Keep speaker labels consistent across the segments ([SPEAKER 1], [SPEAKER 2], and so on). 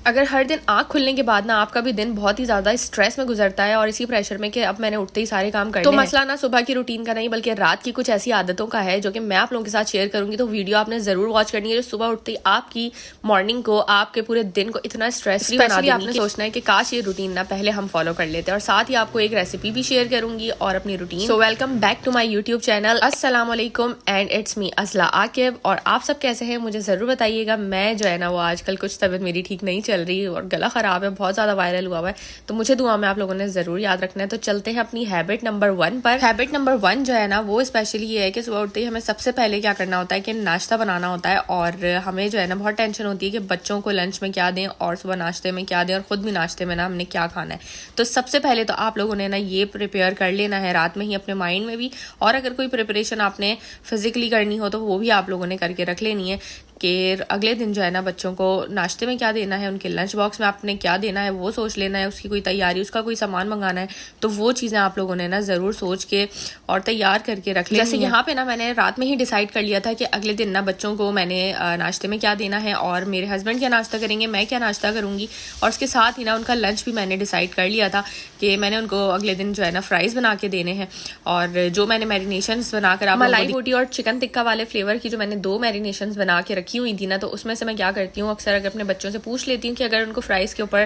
[SPEAKER 1] अगर हर दिन आँख खुलने के बाद ना आपका भी दिन बहुत ही ज़्यादा स्ट्रेस में गुजरता है और इसी प्रेशर में कि अब मैंने उठते ही सारे काम करने हैं, तो मसला ना सुबह की रूटीन का नहीं बल्कि रात की कुछ ऐसी आदतों का है जो कि मैं आप लोगों के साथ शेयर करूंगी। तो वीडियो आपने ज़रूर वॉच करनी है जो सुबह उठते ही आपकी मॉर्निंग को, आपके पूरे दिन को इतना स्ट्रेस फ्री बना देगी। आपने सोचना है कि काश ये रूटीन ना पहले हम फॉलो कर लेते हैं। और साथ ही आपको एक रेसिपी भी शेयर करूंगी और अपनी routine. So welcome back to my YouTube channel. अस्सलाम वालेकुम एंड इट्स मी असला आकिब। और आप सब कैसे हैं मुझे ज़रूर बताइएगा। मैं जो है ना वो आजकल कुछ तबीयत मेरी ठीक नहीं चल रही और गला ख़राब है, बहुत ज़्यादा वायरल हुआ है, तो मुझे दुआ में आप लोगों ने ज़रूर याद रखना है। तो चलते हैं अपनी हैबिट नंबर 1 पर। हैबिट नंबर 1 जो है ना वो स्पेशली ये है कि सुबह उठते ही हमें सबसे पहले क्या करना होता है कि नाश्ता बनाना होता है। और हमें जो है ना बहुत टेंशन होती है कि बच्चों को लंच में क्या दें और सुबह नाश्ते में क्या दें और ख़ुद भी नाश्ते में ना हमने क्या खाना है। तो सबसे पहले तो आप लोगों ने ना ये प्रिपेयर कर लेना है रात में ही अपने माइंड में भी, और अगर कोई प्रिपरेशन आपने फिजिकली करनी हो तो वो भी आप लोगों ने करके रख लेनी है कि अगले दिन जो है ना बच्चों को नाश्ते में क्या देना है, उनके लंच बॉक्स में आपने क्या देना है वो सोच लेना है, उसकी कोई तैयारी, उसका कोई सामान मंगाना है तो वो चीज़ें आप लोगों ने ना ज़रूर सोच के और तैयार करके रख लिया। जैसे यहाँ पे ना मैंने रात में ही डिसाइड कर लिया था कि अगले दिन ना बच्चों को मैंने नाश्ते में क्या देना है और मेरे हस्बैंड क्या नाश्ता करेंगे, मैं क्या नाश्ता करूँगी, और उसके साथ ही ना उनका लंच भी मैंने डिसाइड कर लिया था कि मैंने उनको अगले दिन जो है ना फ्राइज़ बना के देने हैं। और जो मैंने मैरिनेशंस बनाकर मलाई बोटी और चिकन टिक्का वाले फ्लेवर की जो मैंने 2 मैरिनेशंस बना के रखी हुई थी ना, तो उसमें से मैं क्या करती हूँ अक्सर अगर अपने बच्चों से पूछ लेती हूँ कि अगर उनको फ्राइज़ के ऊपर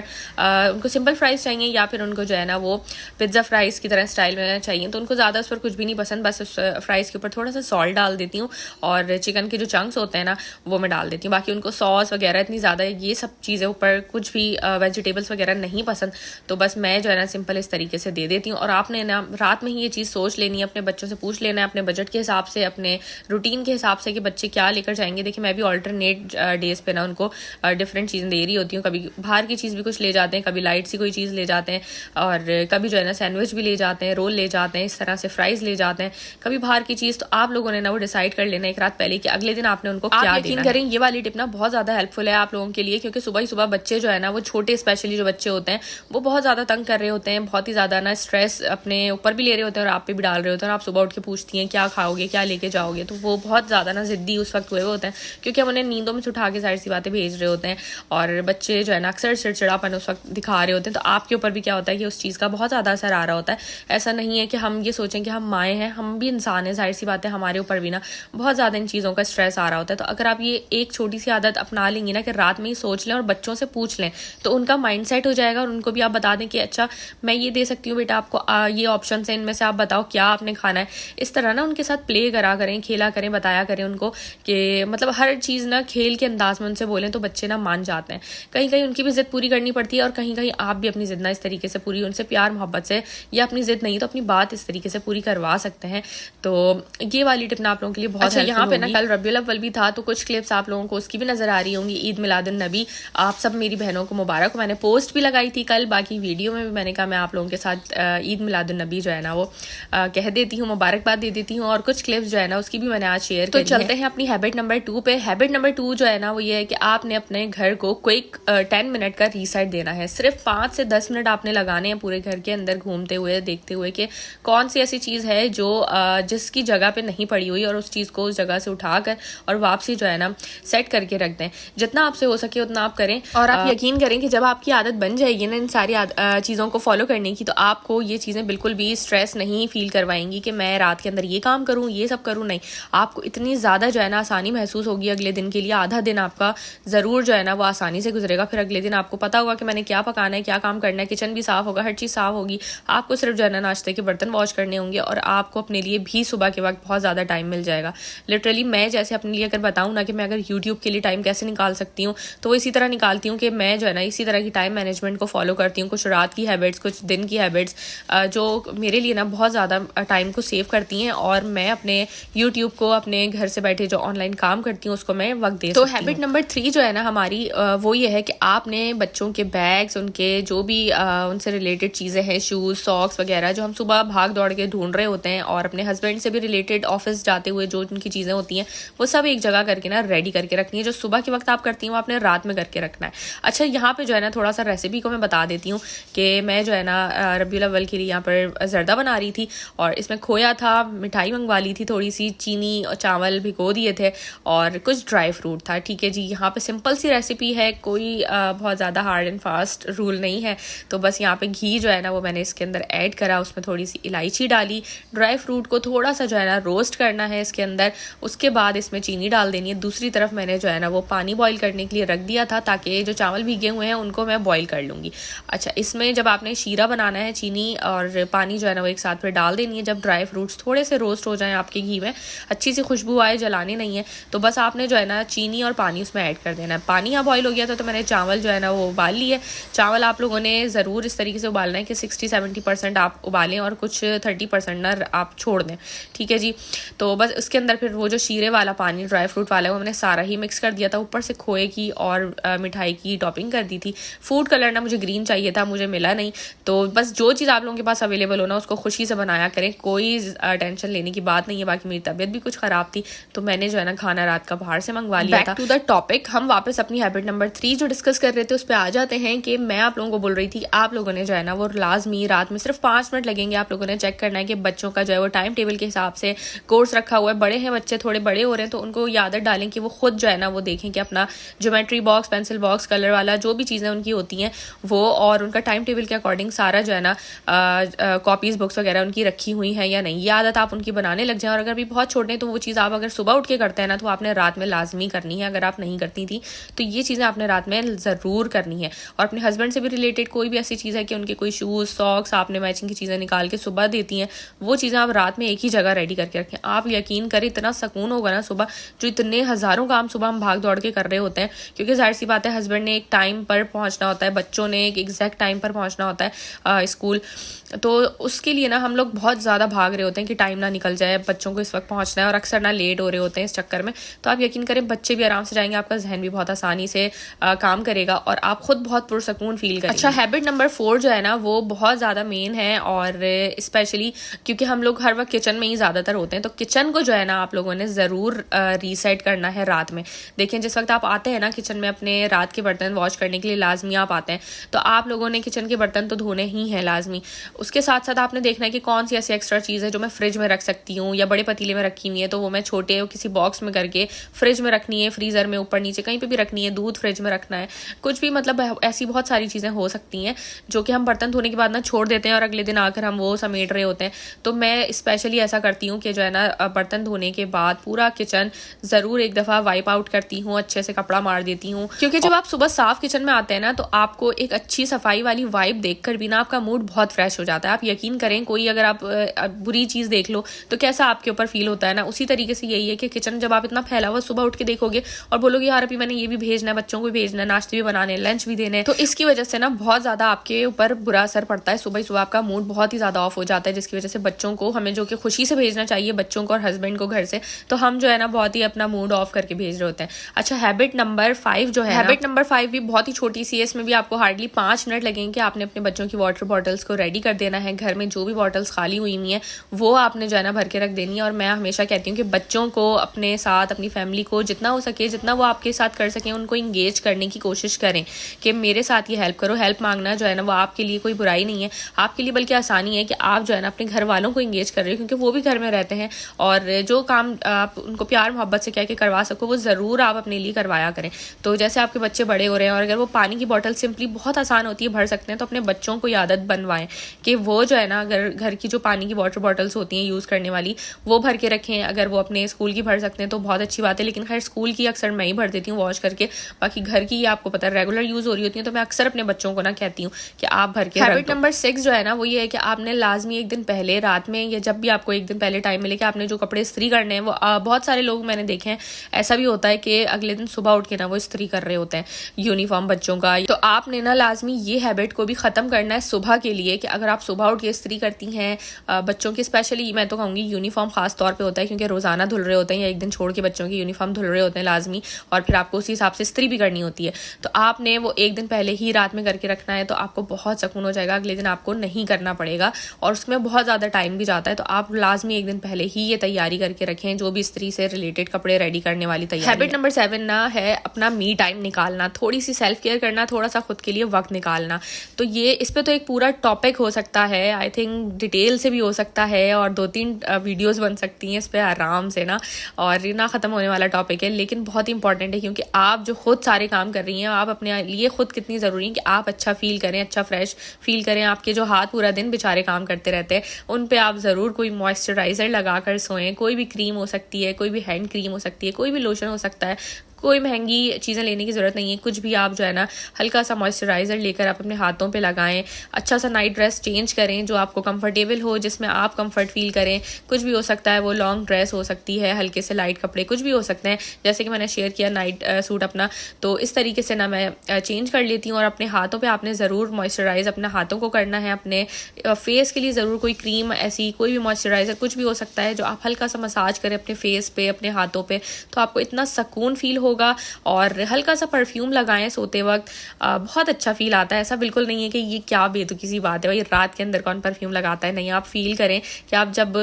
[SPEAKER 1] उनको सिंपल फ्राइज़ चाहिए या फिर उनको जो है ना वो पिज़्ज़ा फ्राइज़ की तरह स्टाइल में चाहिए, तो उनको ज़्यादा उस पर कुछ भी नहीं पसंद, बस उस फ्राइज़ के ऊपर थोड़ा सा सॉल्ट डाल देती हूँ और चिकन के जो चंक्स होते हैं ना वो मैं डाल देती हूँ। बाकी उनको सॉस वगैरह इतनी ज़्यादा ये सब चीज़ें ऊपर कुछ भी वेजिटेबल्स वगैरह नहीं पसंद, तो बस मैं जो है ना सिंपल इस तरीके से दे देती हूँ। और आपने ना रात में ही ये चीज़ सोच लेनी है, अपने बच्चों से पूछ लेना है अपने बजट के हिसाब से, अपने रूटीन के हिसाब से कि बच्चे क्या लेकर जाएंगे। देखिए मैं भी ऑल्टरनेट डेज पे ना उनको डिफरेंट चीज़ें दे रही होती हूँ, कभी बाहर की चीज़ भी कुछ ले जाते हैं, कभी लाइट सी कोई चीज़ ले जाते हैं और कभी जो है ना सैंडविच भी ले जाते हैं, रोल ले जाते हैं, इस तरह से फ्राइज़ ले जाते हैं, कभी बाहर की चीज़। तो आप लोगों ने ना वो डिसाइड कर लेना एक रात पहले कि अगले दिन आपने उनको क्या यकीन करें ये वाली टिप ना बहुत ज़्यादा हेल्पफुल है आप लोगों के लिए, क्योंकि सुबह ही सुबह बच्चे जो है ना वो छोटे स्पेशली जो बच्चे होते हैं वो बहुत ज़्यादा तंग कर रहे होते हैं, बहुत ही ज़्यादा ना स्ट्रेस अपने ऊपर भी ले रहे होते हैं और आप पे भी डाल रहे होते हैं। और आप सुबह उठ के पूछती हैं क्या खाओगे, क्या लेके जाओगे, तो वो बहुत ज़्यादा ना ज़िद्दी उस वक्त हुए होते हैं क्योंकि हम उन्हें नींदों में उठा के सारी सी बातें भेज रहे होते हैं और बच्चे जो है ना अक्सर चिड़चिड़ापन उस वक्त दिखा रहे होते हैं। तो आपके ऊपर भी क्या होता है कि उस चीज़ का बहुत ज़्यादा असर आ रहा होता है। ऐसा नहीं है कि हम ये सोचें कि हम माएँ हैं, हम भी इंसान हैं, जाहिर सी बात है हमारे ऊपर भी ना बहुत ज़्यादा इन चीज़ों का स्ट्रेस आ रहा होता है। तो अगर आप ये एक छोटी सी आदत अपना लेंगी ना कि रात में ही सोच लें और बच्चों से पूछ लें तो उनका माइंड सेट हो जाएगा और उनको भी आप बता दें कि अच्छा मैं ये दे सकती हूँ बेटा आपको, ये ऑप्शन है, इनमें से आप बताओ क्या आपने खाना है। इस तरह ना उनके साथ प्ले करा करें, खेला करें, बताया करें उनको कि मतलब हर चीज़ ना खेल के अंदाज में उनसे बोलें तो बच्चे ना मान जाते हैं। कहीं कहीं उनकी भी जिद पूरी करनी पड़ती है और कहीं कहीं आप भी अपनी जिद ना इस तरीके से पूरी उनसे प्यार मोहब्बत से, या अपनी जिद नहीं तो अपनी बात इस तरीके से पूरी करवा सकते हैं। तो ये वाली टिप ना आप लोगों के लिए बहुत अच्छा। यहाँ पे ना कल रबीउल अव्वल भी था तो कुछ क्लिप्स आप लोगों को उसकी भी नजर आ रही होंगी। ईद मिलादुन नबी आप सब मेरी बहनों को मुबारक। मैंने पोस्ट भी लगाई थी कल, बाकी वीडियो में भी मैंने कहा मैं आप लोगों के साथ ईद मिलादुन नबी जो है ना वो कह देती हूँ, मुबारकबाद दे देती हूँ, और कुछ क्लिप्स जो है ना उसकी भी मैंने आज शेयर तो चलते हैं अपनी हैबिट नंबर 2 पे। हैबिट नंबर 2 जो है ना वो ये है कि आपने अपने घर को क्विक 10 मिनट का रीसेट देना है। सिर्फ 5 से 10 मिनट आपने लगाने हैं पूरे घर के अंदर घूमते हुए, देखते हुए कि कौन सी ऐसी चीज़ है जो जिसकी जगह पे नहीं पड़ी हुई, और उस चीज़ को उस जगह से उठाकर और वापसी जो है ना सेट करके रख दें। जितना आपसे हो सके उतना आप करें और आप यकीन करें कि जब आपकी आदत बन जाएगी ना इन सारी चीज़ों को फॉलो करने की, तो आपको ये चीज़ें बिल्कुल भी स्ट्रेस नहीं फील करवाएंगी कि मैं रात के अंदर ये काम करूँ, ये सब करूँ। नहीं, आपको इतनी ज़्यादा जो है ना आसानी महसूस होगी अगले दिन के लिए। आधा दिन आपका ज़रूर जो है ना वो आसानी से गुजरेगा। फिर अगले दिन आपको पता होगा कि मैंने क्या पकाना है, क्या काम करना है, किचन भी साफ़ होगा, हर चीज़ साफ़ होगी। आपको सिर्फ जो है ना नाश्ते के बर्तन वॉश करने होंगे और आपको अपने लिए भी सुबह के वक्त बहुत ज़्यादा टाइम मिल जाएगा। लिटरली मैं जैसे अपने लिए अगर बताऊँ ना कि मैं अगर यूट्यूब के लिए टाइम कैसे निकाल सकती हूँ तो वो इसी तरह निकालती हूँ कि मैं जो है ना इसी तरह की टाइम मैनेजमेंट को फॉलो करती हूँ। कुछ रात की हैबिट्स, कुछ दिन की हैबिट्स जो मेरे लिए ना बहुत ज़्यादा टाइम को सेव करती हैं और मैं अपने यूट्यूब को, अपने घर से बैठे जो ऑनलाइन काम करती हूँ उसको मैं वक्त दे सकती हूँ। तो हैबिट नंबर 3 जो है ना हमारी वो ये है कि आपने बच्चों के बैग्स, उनके जो भी उनसे रिलेटेड चीज़ें हैं, शूज़, सॉक्स वगैरह जो हम सुबह भाग दौड़ के ढूंढ रहे होते हैं, और अपने हस्बैंड से भी रिलेटेड ऑफिस जाते हुए जो उनकी चीज़ें होती हैं वो सब एक जगह करके ना रेडी करके रखनी है। जो सुबह के वक्त आप करती हैं वो आपने रात में करके रखना है। अच्छा, यहाँ पे जो है ना थोड़ा सा रेसिपी को मैं बता देती हूँ कि मैं जो है ना रबीउल अव्वल के लिए यहाँ पर जर्दा बना रही थी और इसमें खोया था, मिठाई मंगवा ली थी, थोड़ी सी चीनी और चावल भिगो दिए थे और कुछ ड्राई फ्रूट था। ठीक है जी, यहाँ पे सिंपल सी रेसिपी है, कोई बहुत ज़्यादा हार्ड एंड फास्ट रूल नहीं है। तो बस यहाँ पे घी जो है ना वो मैंने इसके अंदर ऐड करा, उसमें थोड़ी सी इलायची डाली, ड्राई फ्रूट को थोड़ा सा जो है ना रोस्ट करना है इसके अंदर, उसके बाद इसमें चीनी डाल देनी है। दूसरी तरफ मैंने जो है ना वो पानी बॉईल करने के लिए रख दिया था ताकि जो चावल भीगे हुए हैं उनको मैं बॉईल कर लूँगी। अच्छा, इसमें जब आपने शीरा बनाना है, चीनी और पानी जो है ना वो एक साथ में डाल देनी है। जब ड्राई फ्रूट्स थोड़े से रोस्ट हो जाएं आपके घी में, अच्छी सी खुशबू आए, जलाने नहीं है, तो बस आपने जो है ना चीनी और पानी उसमें ऐड कर देना है। पानी यहाँ बॉईल हो गया था तो मैंने चावल जो है ना वो उबाल लिए। चावल आप लोगों ने ज़रूर इस तरीके से उबालना है कि 60-70% आप उबालें और कुछ 30% ना आप छोड़ दें। ठीक है जी, तो बस उसके अंदर फिर वो जो शीरे वाला पानी ड्राई फ्रूट वाला है वो मैंने सारा ही मिक्स कर दिया था। ऊपर से खोए की और मिठाई की टॉपिंग कर दी थी। फूड कलर ना मुझे ग्रीन चाहिए था, मुझे मिला नहीं, तो बस जो चीज़ आप लोगों के पास अवेलेबल हो ना उसको खुशी से बनाया करें, कोई टेंशन लेने की बात नहीं है। बाकी मेरी तबीयत भी कुछ ख़राब थी तो मैंने जो है ना खाना रात का बाहर से मंगवा लिया था। बैक टू द टॉपिक, हम वापस अपनी हैबिट नंबर 3 जो डिस्कस कर रहे थे उस पर आ जाते हैं कि मैं आप लोगों को बोल रही थी आप लोगों ने जो है ना वो लाजमी रात में सिर्फ 5 मिनट लगेंगे, आप लोगों ने चेक करना है कि बच्चों का जो है वो टाइम टेबल के हिसाब से कोर्स रखा हुआ है। बड़े हैं बच्चे, थोड़े बड़े हो रहे हैं, तो उनको ये आदत डालें कि वो खुद जो है ना वो देखें कि अपना geometry box, pencil box, colour वाला जो भी चीज़ें उनकी होती हैं वो, और उनका टाइम टेबल के अकॉर्डिंग सारा जो है ना कॉपीज़ बुक्स वगैरह उनकी रखी हुई हैं या नहीं, ये आदत आप उनकी बनाने लग जाएं। और अगर भी बहुत छोटे हैं तो वो चीज़ आप अगर सुबह उठ के करते हैं ना तो आपने रात में लाजमी करनी है। अगर आप नहीं करती थी तो ये चीज़ें आपने रात में ज़रूर करनी है। और अपने हस्बैंड से भी रिलेटेड कोई भी ऐसी चीज़ है कि उनके कोई शूज़, सॉक्स आपने मैचिंग की चीज़ें निकाल के सुबह देती हैं, वो चीज़ें आप रात में एक ही जगह रेडी करके रखें। आप यकीन करें इतना सुकून होगा ना सुबह, जो इतने हज़ारों काम सुबह हम भाग दौड़ के कर रहे होते हैं, क्योंकि जाहिर सी बात है हस्बैंड ने एक टाइम पर पहुँचना होता है, बच्चों ने एक एग्जैक्ट टाइम पर पहुँचना होता है स्कूल, तो उसके लिए ना हम लोग बहुत ज़्यादा भाग रहे होते हैं कि टाइम ना निकल जाए, बच्चों को इस वक्त पहुँचना है, और अक्सर ना लेट हो रहे होते हैं इस चक्कर में। तो आप यकीन करें बच्चे भी आराम से जाएंगे, आपका जहन भी बहुत आसानी से काम करेगा और आप खुद बहुत पुरसकून फील करेंगे। अच्छा, हैबिट नंबर 4 जो है ना वो बहुत ज़्यादा मेन है, और स्पेशली क्योंकि हम लोग हर वक्त किचन में ही ज़्यादातर होते हैं, तो किचन को जो है ना आप लोगों ने ज़रूर रीसेट करना है रात में। देखें, जिस वक्त आप आते हैं ना किचन में अपने रात के बर्तन वॉश करने के लिए लाजमी आप आते हैं, तो आप लोगों ने किचन के बर्तन तो धोने ही हैं लाजमी। उसके साथ साथ आपने देखना है कि कौन सी ऐसी एक्स्ट्रा चीज़ है जो मैं फ्रिज में रख सकती हूँ या बड़े पतीले में रखी हुई है, तो वो मैं छोटे किसी बॉक्स में करके फ्रिज में रखनी है, फ्रीज़र में ऊपर नीचे कहीं पे भी रखनी है, दूध फ्रिज में रखना है, कुछ भी, मतलब ऐसी बहुत सारी चीज़ें हो सकती हैं जो कि हम बर्तन धोने के बाद ना छोड़ देते हैं और अगले दिन आकर हम वो समेट रहे होते हैं। तो मैं स्पेशली ऐसा करती हूँ कि जो है ना बर्तन धोने के बाद पूरा किचन ज़रूर एक दफ़ा वाइप आउट करती हूँ, अच्छे से कपड़ा मार देती हूँ, क्योंकि जब आप सुबह साफ किचन में आते हैं ना तो आपको एक अच्छी सफाई वाली वाइप देखकर भी ना आपका मूड बहुत फ्रेश हो जाता है। आप यकीन करें, कोई अगर आप बुरी चीज़ देख लो तो कैसा आपके ऊपर फील होता है ना, उसी तरीके से यही है कि किचन जब आप इतना फैला हुआ सुबह उठ के देखोगे और बोलोगे यार अभी मैंने ये भी भेजना है, बच्चों को भी भेजना है, नाश्ते भी बनाने, लंच भी देने, तो इसकी वजह से ना बहुत ज़्यादा आपके ऊपर बुरा असर पड़ता है। सुबह सुबह आपका मूड बहुत ही ज़्यादा ऑफ हो जाता है, जिसकी वजह से बच्चों को हमें जो कि खुशी से भेजना चाहिए, बच्चों को और हस्बैंड को घर से, तो हम जो है ना बहुत ही अपना मूड ऑफ करके भेज रहे होते हैं। अच्छा, हैबिट नंबर 5 जो है, हैबिट नंबर 5 भी बहुत ही छोटी सी है, इसमें भी आपको हार्डली 5 मिनट लगेंगे कि आपने अपने बच्चों की वाटर बॉटल्स को रेडी कर देना है। घर में जो भी बॉटल्स खाली हुई हुई हैं वो आपने जो है ना भर के रख देनी है। और मैं हमेशा कहती हूँ कि बच्चों को अपने साथ, अपनी फैमिली को जितना हो सके, जितना वो आपके साथ कर सकें, उनको इंगेज करने की कोशिश करें कि मेरे साथ ये हेल्प करो। हेल्प मांगना जो है ना वो आपके लिए कोई बुराई नहीं है, आपके लिए बल्कि आसानी है कि आप जो है ना अपने घर वालों को इंगेज कर रहे हो, क्योंकि वो भी घर में रहते हैं और जो काम आप उनको प्यार मोहब्बत से कह के करवा सको वो ज़रूर आप अपने लिए करवाया करें। तो जैसे आपके बच्चे बड़े हो रहे हैं और अगर वो पानी की बॉटल सिंपली बहुत आसान होती है भर सकते हैं, तो अपने बच्चों को आदत बनवाएं कि वो जो है ना अगर घर की जो पानी की वाटर बॉटल्स होती हैं यूज़ करने वाली वो भर के रखें। अगर वो अपने स्कूल की भर सकते हैं तो बहुत अच्छी बात है, लेकिन खैर स्कूल की अक्सर मैं ही भर देती हूँ वॉश करके, बाकी घर की आपको पता है रेगुलर यूज़ हो रही होती है, तो मैं अक्सर अपने बच्चों को ना कहती हूँ कि आप भर के। हैबिट नंबर 6 जो है ना वो ये है कि आपने लाजमी एक दिन पहले रात में या जब भी आपको एक दिन पहले टाइम मिले कि आपने जो कपड़े इस्त्री करने हैं वो बहुत सारे लोग मैंने देखे हैं ऐसा भी होता है कि अगले दिन सुबह उठ के ना वो इस्त्री कर रहे होते हैं यूनिफॉर्म बच्चों का। तो आपने ना लाजमी ये हैबिट को भी ख़त्म करना है सुबह के लिए कि अगर आप सुबह उठ के इस्त्री करती हैं बच्चों की, स्पेशली मैं तो कहूँगी यूनिफॉर्म खास तौर पे होता है क्योंकि रोज़ाना धुल रहे होते हैं या एक दिन छोड़ के बच्चों की यूनिफॉर्म धुल रहे होते हैं लाजमी, और फिर आपको उसी हिसाब से इस्त्री भी करनी होती है। तो आपने वो एक दिन पहले ही रात में करके रखना है, तो आपको बहुत सुकून हो जाएगा, अगले दिन आपको नहीं करना पड़ेगा और उसमें बहुत ज़्यादा टाइम भी जाता है। तो आप लाजमी एक दिन पहले ही ये तैयारी करके रखें जो भी इस्त्री से रिलेटेड कपड़े रेडी करने वाली तैयारी। हैबिट नंबर 7 ना है अपना मी टाइम निकालना, थोड़ी सी सेल्फ केयर करना, थोड़ा सा खुद के लिए वक्त निकालना। तो ये इस पे तो एक पूरा टॉपिक हो सकता है, आई थिंक डिटेल से भी हो सकता है और 2-3 वीडियोस बन सकती हैं इस पे आराम से ना, और ना ख़त्म होने वाला टॉपिक है लेकिन बहुत ही इंपॉर्टेंट है, क्योंकि आप जो खुद सारे काम कर रही हैं, आप अपने लिए खुद कितनी ज़रूरी है कि आप अच्छा फील करें, अच्छा फ्रेश फील करें। आपके जो हाथ पूरा दिन बेचारे काम करते रहते हैं, उन पे आप ज़रूर कोई मॉइस्चराइज़र लगा कर सोएं। कोई भी क्रीम हो सकती है, कोई भी हैंड क्रीम हो सकती है, कोई भी लोशन हो सकता है, कोई महंगी चीज़ें लेने की ज़रूरत नहीं है। कुछ भी आप जो है ना हल्का सा मॉइस्चराइज़र लेकर आप अपने हाथों पे लगाएं। अच्छा सा नाइट ड्रेस चेंज करें जो आपको कंफर्टेबल हो, जिसमें आप कंफर्ट फील करें। कुछ भी हो सकता है, वो लॉन्ग ड्रेस हो सकती है, हल्के से लाइट कपड़े कुछ भी हो सकते हैं। जैसे कि मैंने शेयर किया नाइट सूट अपना, तो इस तरीके से ना मैं चेंज कर लेती हूँ। और अपने हाथों पर आपने ज़रूर मॉइस्चराइज़ अपने हाथों को करना है। अपने फेस के लिए ज़रूर कोई क्रीम, ऐसी कोई भी मॉइस्चराइज़र कुछ भी हो सकता है जो आप हल्का सा मसाज करें अपने फेस पे, अपने हाथों पे, तो आपको इतना सुकून फील होगा। और हल्का सा परफ्यूम लगाएं सोते वक्त, बहुत अच्छा फील आता है। ऐसा बिल्कुल नहीं है कि ये क्या बेतुकी सी बात है भाई, रात के अंदर कौन परफ्यूम लगाता है। नहीं, आप फील करें कि आप जब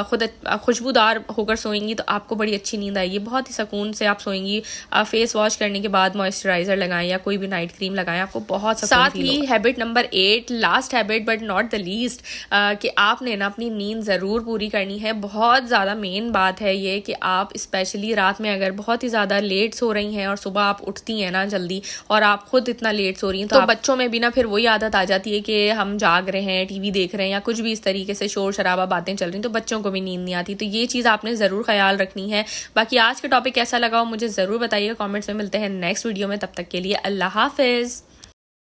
[SPEAKER 1] खुद खुशबूदार होकर सोएंगी तो आपको बड़ी अच्छी नींद आएगी, बहुत ही सुकून से आप सोएंगी। फेस वॉश करने के बाद मॉइस्चराइज़र लगाएं या कोई भी नाइट क्रीम लगाएं, आपको बहुत साथ ही habit number 8, last habit but not the least, कि आपने ना अपनी नींद ज़रूर पूरी करनी है। बहुत ज़्यादा मेन बात है ये कि आप स्पेशली रात में अगर बहुत ही ज़्यादा लेट सो रही हैं और सुबह आप उठती हैं ना जल्दी, और आप खुद इतना लेट सो रही हैं, तो बच्चों में भी ना फिर वही आदत आ जाती है कि हम जाग रहे हैं, टीवी देख रहे हैं या कुछ भी इस तरीके से शोर शराबा बातें चल रही, तो बच्चों को भी नींद नहीं आती। तो ये चीज़ आपने ज़रूर ख्याल रखनी है। बाकी आज का टॉपिक कैसा लगा हो मुझे ज़रूर बताइएगा कॉमेंट्स में। मिलते हैं नेक्स्ट वीडियो में, तब तक के लिए अल्लाह हाफिज़।